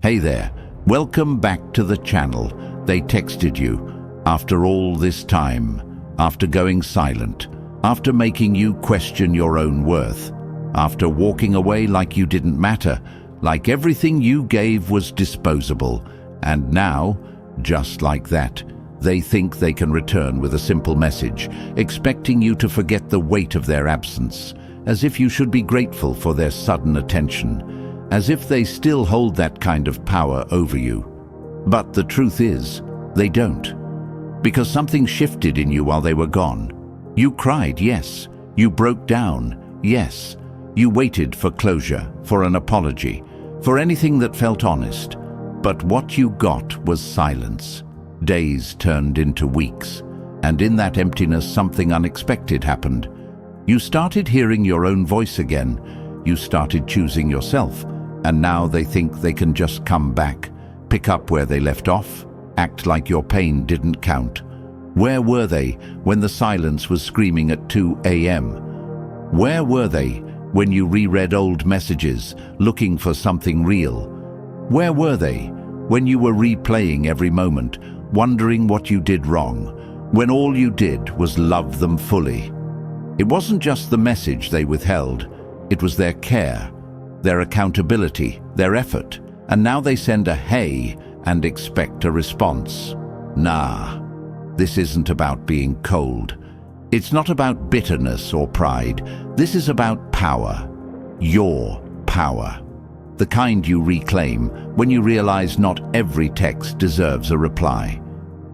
Hey there, welcome back to the channel. They texted you. After all this time, after going silent, after making you question your own worth, after walking away like you didn't matter, like everything you gave was disposable, and now, just like that, they think they can return with a simple message, expecting you to forget the weight of their absence, as if you should be grateful for their sudden attention, as if they still hold that kind of power over you. But the truth is, they don't. Because something shifted in you while they were gone. You cried, yes. You broke down, yes. You waited for closure, for an apology, for anything that felt honest. But what you got was silence. Days turned into weeks, and in that emptiness something unexpected happened. You started hearing your own voice again. You started choosing yourself, and now they think they can just come back, pick up where they left off, act like your pain didn't count. Where were they when the silence was screaming at 2 a.m.? Where were they when you reread old messages, looking for something real? Where were they when you were replaying every moment, wondering what you did wrong, when all you did was love them fully? It wasn't just the message they withheld, it was their care, their accountability, their effort, and now they send a hey and expect a response. Nah, this isn't about being cold. It's not about bitterness or pride. This is about power. Your power. The kind you reclaim when you realize not every text deserves a reply.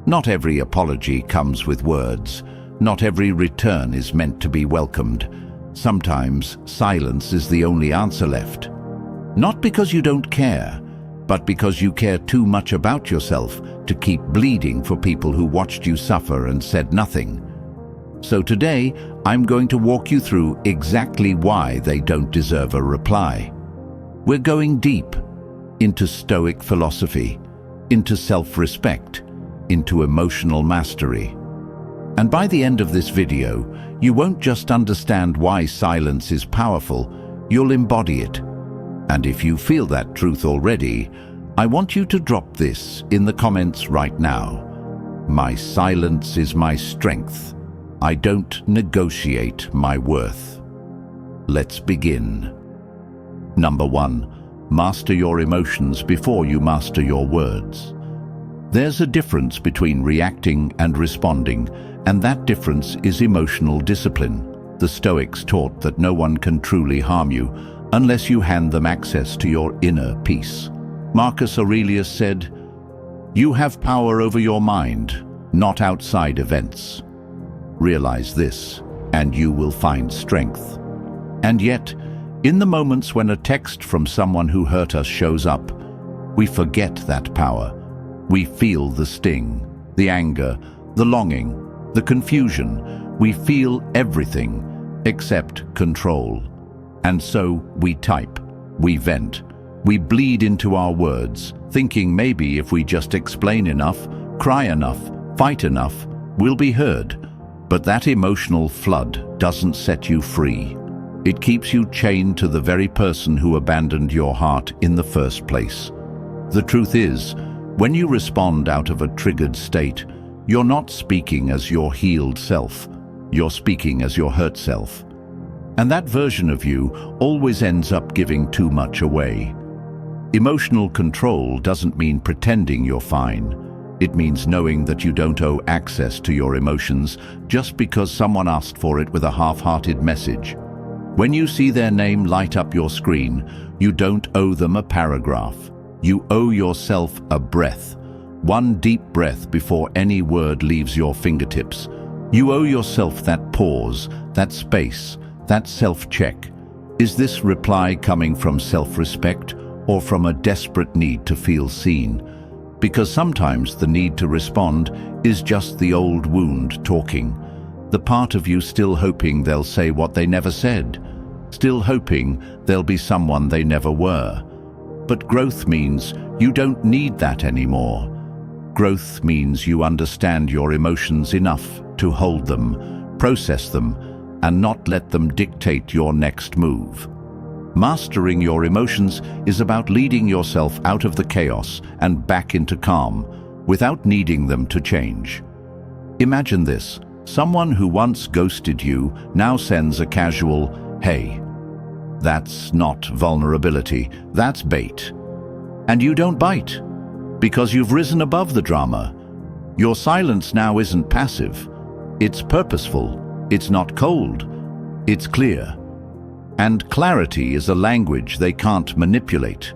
Not every apology comes with words. Not every return is meant to be welcomed. Sometimes silence is the only answer left. Not because you don't care, but because you care too much about yourself to keep bleeding for people who watched you suffer and said nothing. So today, I'm going to walk you through exactly why they don't deserve a reply. We're going deep into Stoic philosophy, into self-respect, into emotional mastery. And by the end of this video, you won't just understand why silence is powerful, you'll embody it. And if you feel that truth already, I want you to drop this in the comments right now. My silence is my strength. I don't negotiate my worth. Let's begin. Number 1, master your emotions before you master your words. There's a difference between reacting and responding, and that difference is emotional discipline. The Stoics taught that no one can truly harm you unless you hand them access to your inner peace. Marcus Aurelius said, "You have power over your mind, not outside events. Realize this, and you will find strength." And yet, in the moments when a text from someone who hurt us shows up, we forget that power. We feel the sting, the anger, the longing, the confusion. We feel everything except control. And so we type, we vent, we bleed into our words, thinking maybe if we just explain enough, cry enough, fight enough, we'll be heard. But that emotional flood doesn't set you free. It keeps you chained to the very person who abandoned your heart in the first place. The truth is, when you respond out of a triggered state, you're not speaking as your healed self, you're speaking as your hurt self. And that version of you always ends up giving too much away. Emotional control doesn't mean pretending you're fine. It means knowing that you don't owe access to your emotions just because someone asked for it with a half-hearted message. When you see their name light up your screen, you don't owe them a paragraph. You owe yourself a breath. One deep breath before any word leaves your fingertips. You owe yourself that pause, that space, that self-check. Is this reply coming from self-respect or from a desperate need to feel seen? Because sometimes the need to respond is just the old wound talking. The part of you still hoping they'll say what they never said. Still hoping they'll be someone they never were. But growth means you don't need that anymore. Growth means you understand your emotions enough to hold them, process them, and not let them dictate your next move. Mastering your emotions is about leading yourself out of the chaos and back into calm, without needing them to change. Imagine this: someone who once ghosted you now sends a casual, "Hey." That's not vulnerability, that's bait. And you don't bite, because you've risen above the drama. Your silence now isn't passive. It's purposeful. It's not cold. It's clear. And clarity is a language they can't manipulate.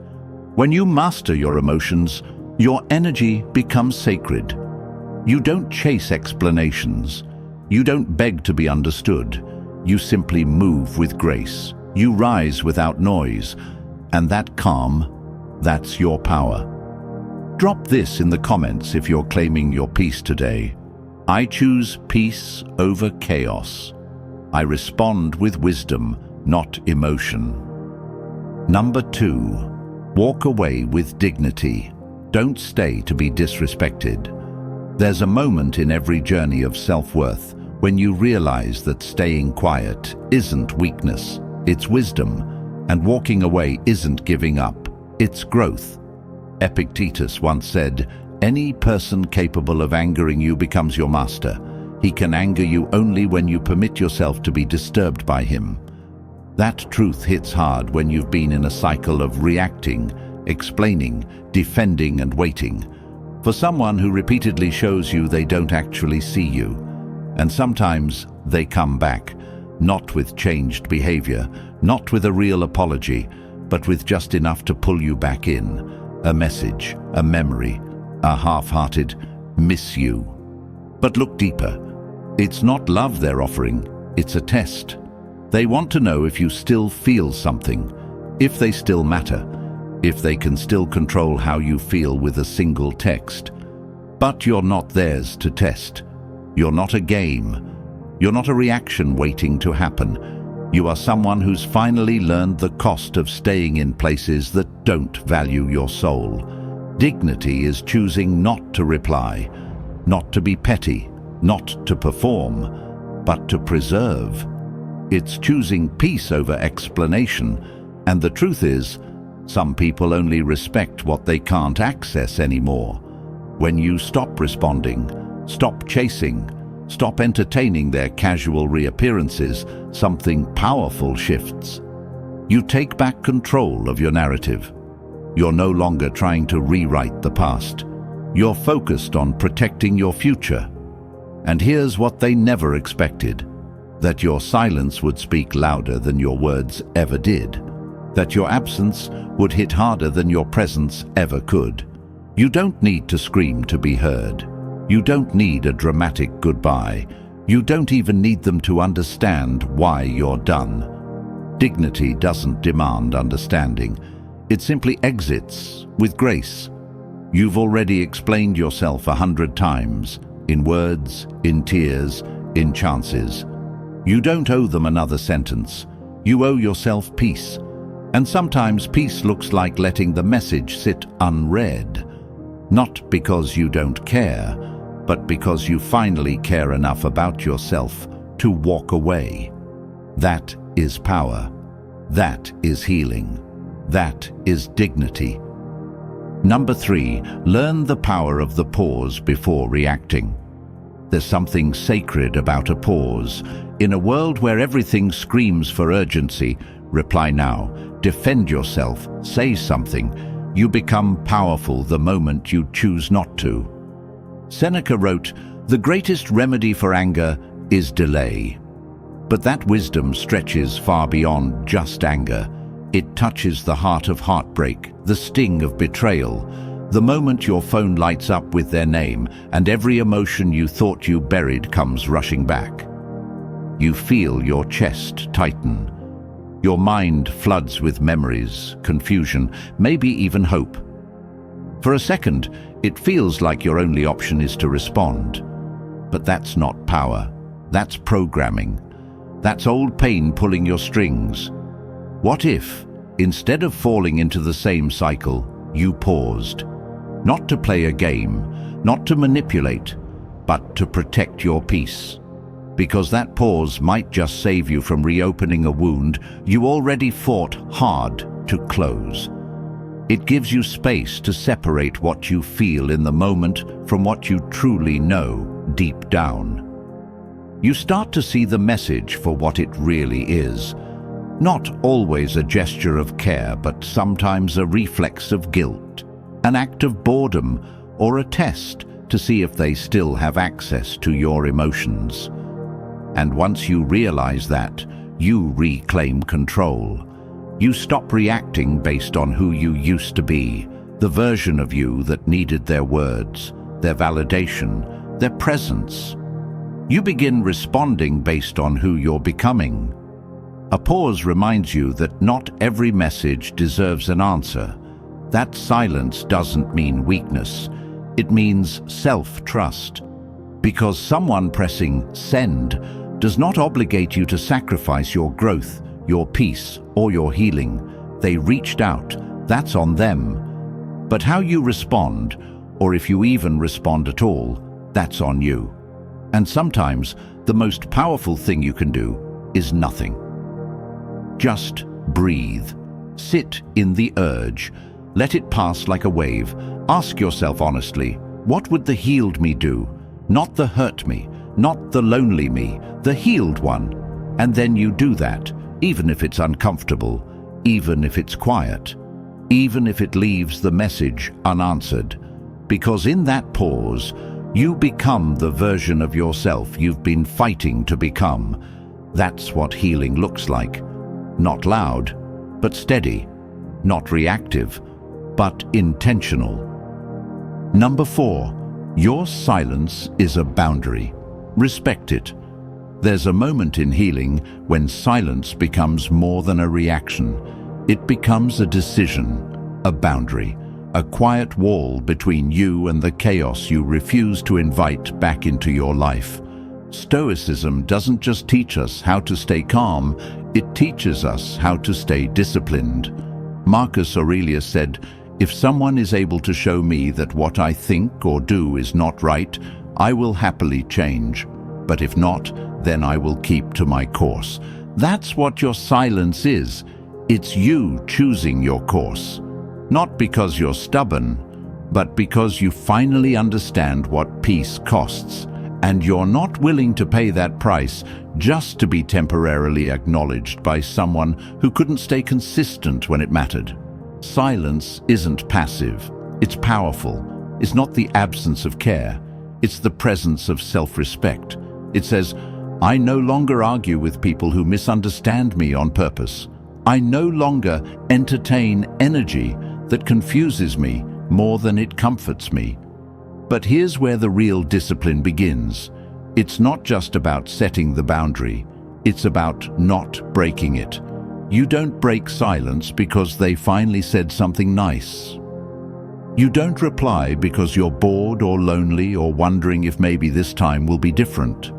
When you master your emotions, your energy becomes sacred. You don't chase explanations. You don't beg to be understood. You simply move with grace. You rise without noise. And that calm, that's your power. Drop this in the comments if you're claiming your peace today. I choose peace over chaos. I respond with wisdom, not emotion. Number 2, walk away with dignity. Don't stay to be disrespected. There's a moment in every journey of self-worth when you realize that staying quiet isn't weakness, it's wisdom, and walking away isn't giving up, it's growth. Epictetus once said, "Any person capable of angering you becomes your master. He can anger you only when you permit yourself to be disturbed by him." That truth hits hard when you've been in a cycle of reacting, explaining, defending, and waiting. For someone who repeatedly shows you they don't actually see you. And sometimes they come back, not with changed behavior, not with a real apology, but with just enough to pull you back in. A message, a memory, a half-hearted "miss you." But look deeper. It's not love they're offering, it's a test. They want to know if you still feel something, if they still matter, if they can still control how you feel with a single text. But you're not theirs to test. You're not a game. You're not a reaction waiting to happen. You are someone who's finally learned the cost of staying in places that don't value your soul. Dignity is choosing not to reply, not to be petty, not to perform, but to preserve. It's choosing peace over explanation, and the truth is, some people only respect what they can't access anymore. When you stop responding, stop chasing, stop entertaining their casual reappearances, something powerful shifts. You take back control of your narrative. You're no longer trying to rewrite the past. You're focused on protecting your future. And here's what they never expected: that your silence would speak louder than your words ever did. That your absence would hit harder than your presence ever could. You don't need to scream to be heard. You don't need a dramatic goodbye. You don't even need them to understand why you're done. Dignity doesn't demand understanding. It simply exits with grace. You've already explained yourself 100 times, in words, in tears, in chances. You don't owe them another sentence. You owe yourself peace. And sometimes peace looks like letting the message sit unread. Not because you don't care, but because you finally care enough about yourself to walk away. That is power. That is healing. That is dignity. Number 3, learn the power of the pause before reacting. There's something sacred about a pause. In a world where everything screams for urgency, reply now, defend yourself, say something. You become powerful the moment you choose not to. Seneca wrote, "The greatest remedy for anger is delay." But that wisdom stretches far beyond just anger. It touches the heart of heartbreak, the sting of betrayal, the moment your phone lights up with their name and every emotion you thought you buried comes rushing back. You feel your chest tighten. Your mind floods with memories, confusion, maybe even hope. For a second, it feels like your only option is to respond. But that's not power. That's programming. That's old pain pulling your strings. What if, instead of falling into the same cycle, you paused? Not to play a game, not to manipulate, but to protect your peace. because that pause might just save you from reopening a wound you already fought hard to close. It gives you space to separate what you feel in the moment from what you truly know deep down. You start to see the message for what it really is. Not always a gesture of care, but sometimes a reflex of guilt, an act of boredom, or a test to see if they still have access to your emotions. And once you realize that, you reclaim control. You stop reacting based on who you used to be, the version of you that needed their words, their validation, their presence. You begin responding based on who you're becoming. A pause reminds you that not every message deserves an answer. That silence doesn't mean weakness. It means self-trust. Because someone pressing send does not obligate you to sacrifice your growth, your peace, or your healing. They reached out. That's on them. But how you respond, or if you even respond at all, that's on you. And sometimes the most powerful thing you can do is nothing. Just breathe. Sit in the urge. Let it pass like a wave. Ask yourself honestly, what would the healed me do? Not the hurt me, not the lonely me, the healed one. And then you do that, even if it's uncomfortable, even if it's quiet, even if it leaves the message unanswered. Because in that pause, you become the version of yourself you've been fighting to become. That's what healing looks like. Not loud, but steady. Not reactive, but intentional. Number 4, your silence is a boundary. Respect it. There's a moment in healing when silence becomes more than a reaction. It becomes a decision, a boundary, a quiet wall between you and the chaos you refuse to invite back into your life. Stoicism doesn't just teach us how to stay calm, it teaches us how to stay disciplined. Marcus Aurelius said, "If someone is able to show me that what I think or do is not right, I will happily change. But if not, then I will keep to my course." That's what your silence is. It's you choosing your course. Not because you're stubborn, but because you finally understand what peace costs. And you're not willing to pay that price just to be temporarily acknowledged by someone who couldn't stay consistent when it mattered. Silence isn't passive, it's powerful. It's not the absence of care, it's the presence of self-respect. It says, I no longer argue with people who misunderstand me on purpose. I no longer entertain energy that confuses me more than it comforts me. But here's where the real discipline begins. It's not just about setting the boundary, it's about not breaking it. You don't break silence because they finally said something nice. You don't reply because you're bored or lonely or wondering if maybe this time will be different.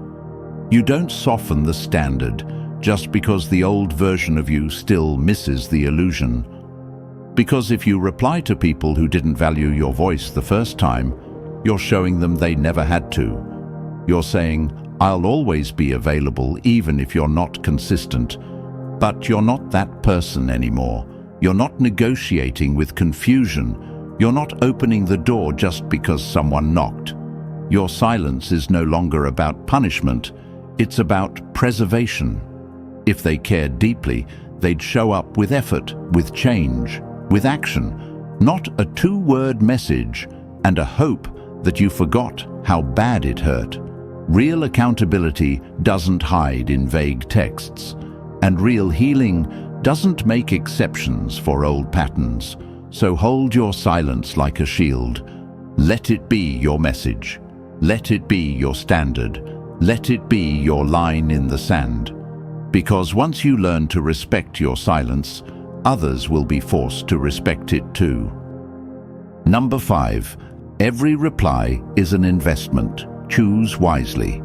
You don't soften the standard just because the old version of you still misses the illusion. Because if you reply to people who didn't value your voice the first time, you're showing them they never had to. You're saying, I'll always be available even if you're not consistent. But you're not that person anymore. You're not negotiating with confusion. You're not opening the door just because someone knocked. Your silence is no longer about punishment. It's about preservation. If they cared deeply, they'd show up with effort, with change, with action, not a two-word message and a hope that you forgot how bad it hurt. Real accountability doesn't hide in vague texts, and real healing doesn't make exceptions for old patterns. So hold your silence like a shield. Let it be your message. Let it be your standard. Let it be your line in the sand. Because once you learn to respect your silence, others will be forced to respect it too. Number 5. Every reply is an investment. Choose wisely.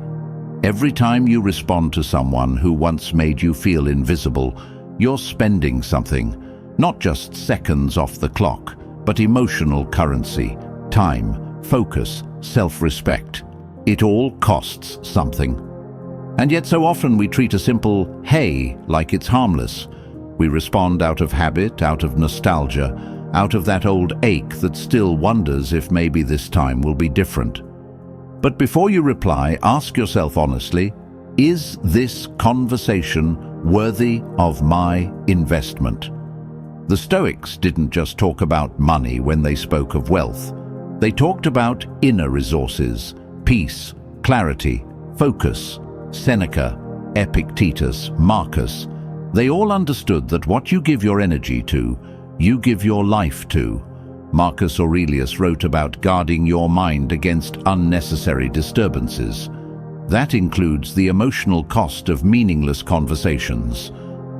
Every time you respond to someone who once made you feel invisible, you're spending something. Not just seconds off the clock, but emotional currency, time, focus, self-respect. It all costs something. And yet so often we treat a simple "hey" like it's harmless. We respond out of habit, out of nostalgia, out of that old ache that still wonders if maybe this time will be different. But before you reply, ask yourself honestly, is this conversation worthy of my investment? The Stoics didn't just talk about money when they spoke of wealth. They talked about inner resources, peace, clarity, focus. Seneca, Epictetus, Marcus, they all understood that what you give your energy to, you give your life to. Marcus Aurelius wrote about guarding your mind against unnecessary disturbances. That includes the emotional cost of meaningless conversations.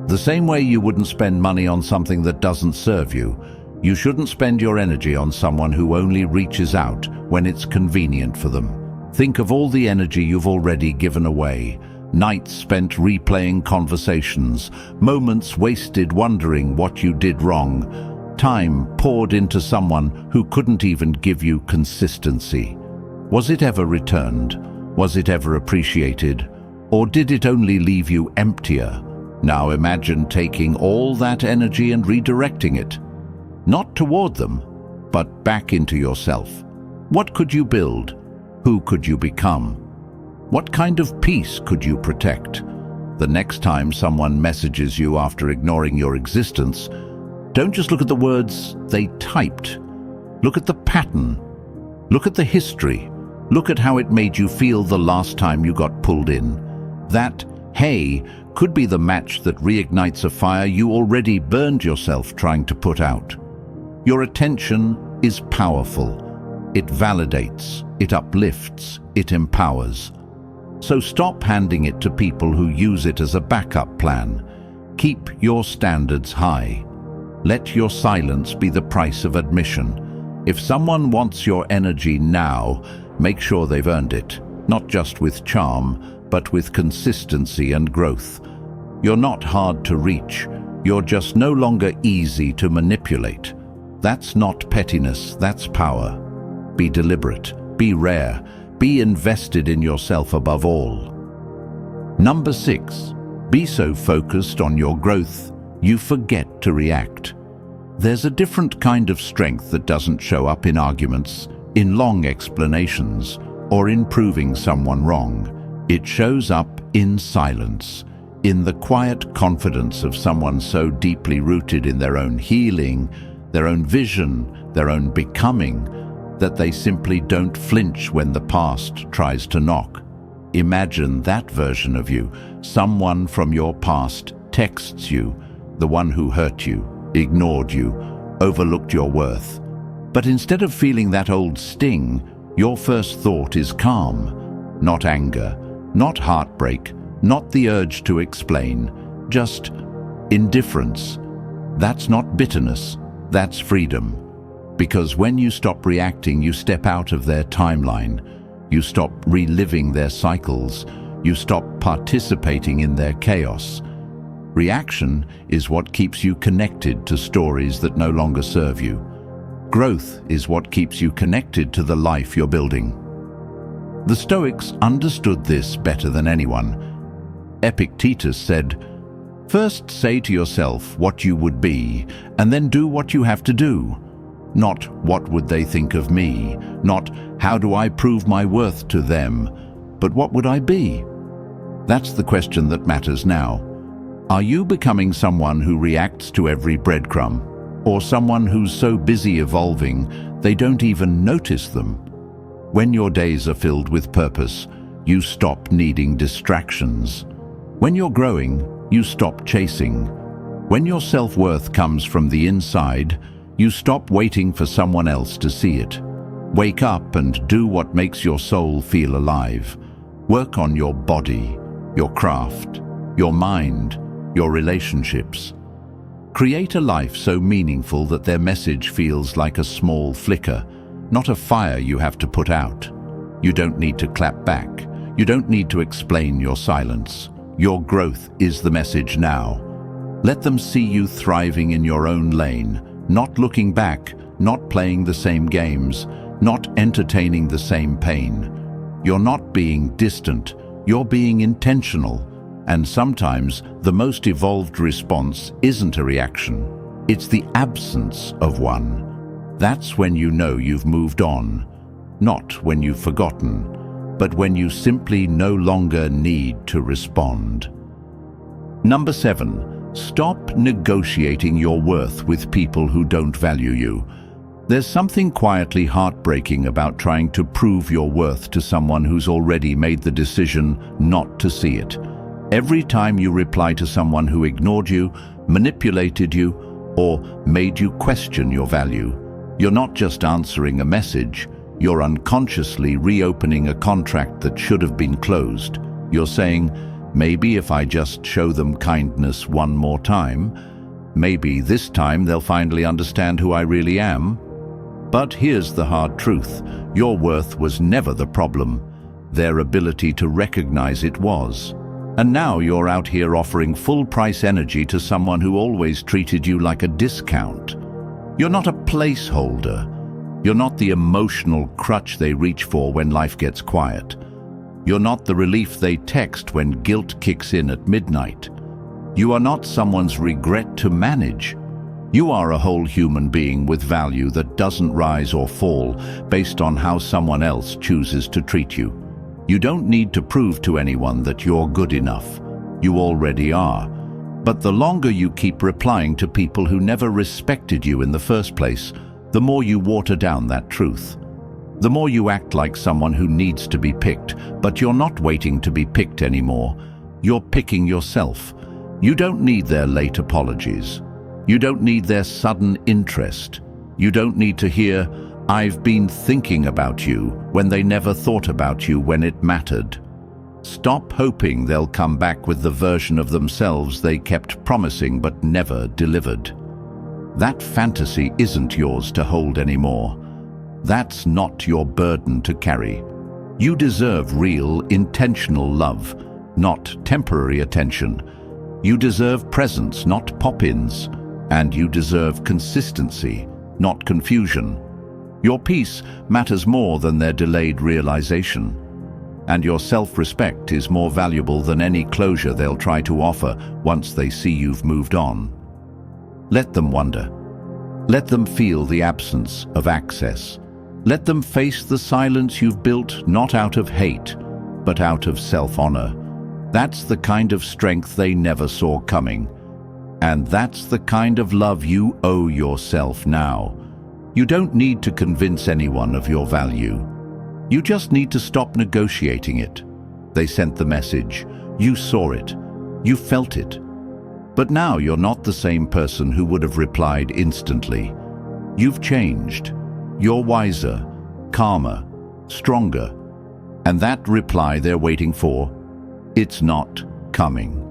The same way you wouldn't spend money on something that doesn't serve you, you shouldn't spend your energy on someone who only reaches out when it's convenient for them. Think of all the energy you've already given away. Nights spent replaying conversations, moments wasted wondering what you did wrong, time poured into someone who couldn't even give you consistency. Was it ever returned? Was it ever appreciated? Or did it only leave you emptier? Now imagine taking all that energy and redirecting it. Not toward them, but back into yourself. What could you build? Who could you become? What kind of peace could you protect? The next time someone messages you after ignoring your existence, don't just look at the words they typed. Look at the pattern. Look at the history. Look at how it made you feel the last time you got pulled in. That "hey" could be the match that reignites a fire you already burned yourself trying to put out. Your attention is powerful. It validates, it uplifts, it empowers. So stop handing it to people who use it as a backup plan. Keep your standards high. Let your silence be the price of admission. If someone wants your energy now, make sure they've earned it, not just with charm, but with consistency and growth. You're not hard to reach. You're just no longer easy to manipulate. That's not pettiness, that's power. Be deliberate, be rare, be invested in yourself above all. Number 6, be so focused on your growth, you forget to react. There's a different kind of strength that doesn't show up in arguments, in long explanations, or in proving someone wrong. It shows up in silence, in the quiet confidence of someone so deeply rooted in their own healing, their own vision, their own becoming, that they simply don't flinch when the past tries to knock. Imagine that version of you. Someone from your past texts you, the one who hurt you, ignored you, overlooked your worth. But instead of feeling that old sting, your first thought is calm, not anger, not heartbreak, not the urge to explain, just indifference. That's not bitterness, that's freedom. Because when you stop reacting, you step out of their timeline. You stop reliving their cycles. You stop participating in their chaos. Reaction is what keeps you connected to stories that no longer serve you. Growth is what keeps you connected to the life you're building. The Stoics understood this better than anyone. Epictetus said, "First say to yourself what you would be, and then do what you have to do. Not what would they think of me, not how do I prove my worth to them, but what would I be?" That's the question that matters now. Are you becoming someone who reacts to every breadcrumb, or someone who's so busy evolving they don't even notice them? When your days are filled with purpose, you stop needing distractions. When you're growing, you stop chasing. When your self-worth comes from the inside, you stop waiting for someone else to see it. Wake up and do what makes your soul feel alive. Work on your body, your craft, your mind, your relationships. Create a life so meaningful that their message feels like a small flicker, not a fire you have to put out. You don't need to clap back. You don't need to explain your silence. Your growth is the message now. Let them see you thriving in your own lane, not looking back, not playing the same games, not entertaining the same pain. You're not being distant, You're being intentional, and sometimes the most evolved response isn't a reaction. It's the absence of one. That's when you know you've moved on. Not when you've forgotten, but when you simply no longer need to respond. Number 7, stop negotiating your worth with people who don't value you. There's something quietly heartbreaking about trying to prove your worth to someone who's already made the decision not to see it. Every time you reply to someone who ignored you, manipulated you, or made you question your value, you're not just answering a message, you're unconsciously reopening a contract that should have been closed. You're saying, maybe if I just show them kindness one more time, maybe this time they'll finally understand who I really am. But here's the hard truth. Your worth was never the problem. Their ability to recognize it was. And now you're out here offering full-price energy to someone who always treated you like a discount. You're not a placeholder. You're not the emotional crutch they reach for when life gets quiet. You're not the relief they text when guilt kicks in at midnight. You are not someone's regret to manage. You are a whole human being with value that doesn't rise or fall based on how someone else chooses to treat you. You don't need to prove to anyone that you're good enough. You already are. But the longer you keep replying to people who never respected you in the first place, the more you water down that truth. The more you act like someone who needs to be picked, but you're not waiting to be picked anymore. You're picking yourself. You don't need their late apologies. You don't need their sudden interest. You don't need to hear, "I've been thinking about you," when they never thought about you when it mattered. Stop hoping they'll come back with the version of themselves they kept promising but never delivered. That fantasy isn't yours to hold anymore. That's not your burden to carry. You deserve real, intentional love, not temporary attention. You deserve presence, not pop-ins. And you deserve consistency, not confusion. Your peace matters more than their delayed realization. And your self-respect is more valuable than any closure they'll try to offer once they see you've moved on. Let them wonder. Let them feel the absence of access. Let them face the silence you've built not out of hate, but out of self-honor. That's the kind of strength they never saw coming. And that's the kind of love you owe yourself now. You don't need to convince anyone of your value. You just need to stop negotiating it. They sent the message. You saw it. You felt it. But now you're not the same person who would have replied instantly. You've changed. You're wiser, calmer, stronger. And that reply they're waiting for, it's not coming.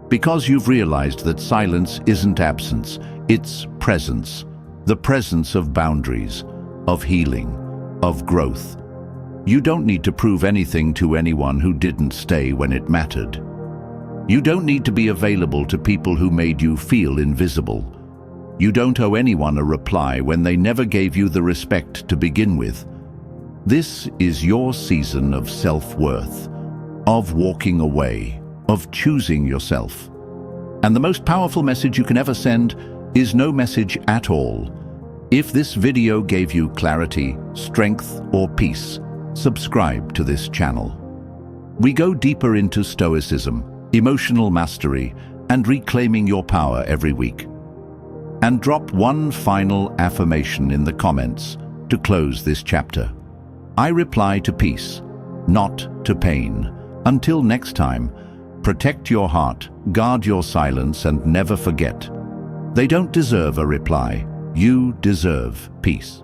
Because you've realized that silence isn't absence, it's presence. The presence of boundaries, of healing, of growth. You don't need to prove anything to anyone who didn't stay when it mattered. You don't need to be available to people who made you feel invisible. You don't owe anyone a reply when they never gave you the respect to begin with. This is your season of self-worth, of walking away, of choosing yourself. And the most powerful message you can ever send is no message at all. If this video gave you clarity, strength, or peace, subscribe to this channel. We go deeper into Stoicism, emotional mastery, and reclaiming your power every week. And drop one final affirmation in the comments to close this chapter. I reply to peace, not to pain. Until next time, protect your heart, guard your silence, and never forget. They don't deserve a reply. You deserve peace.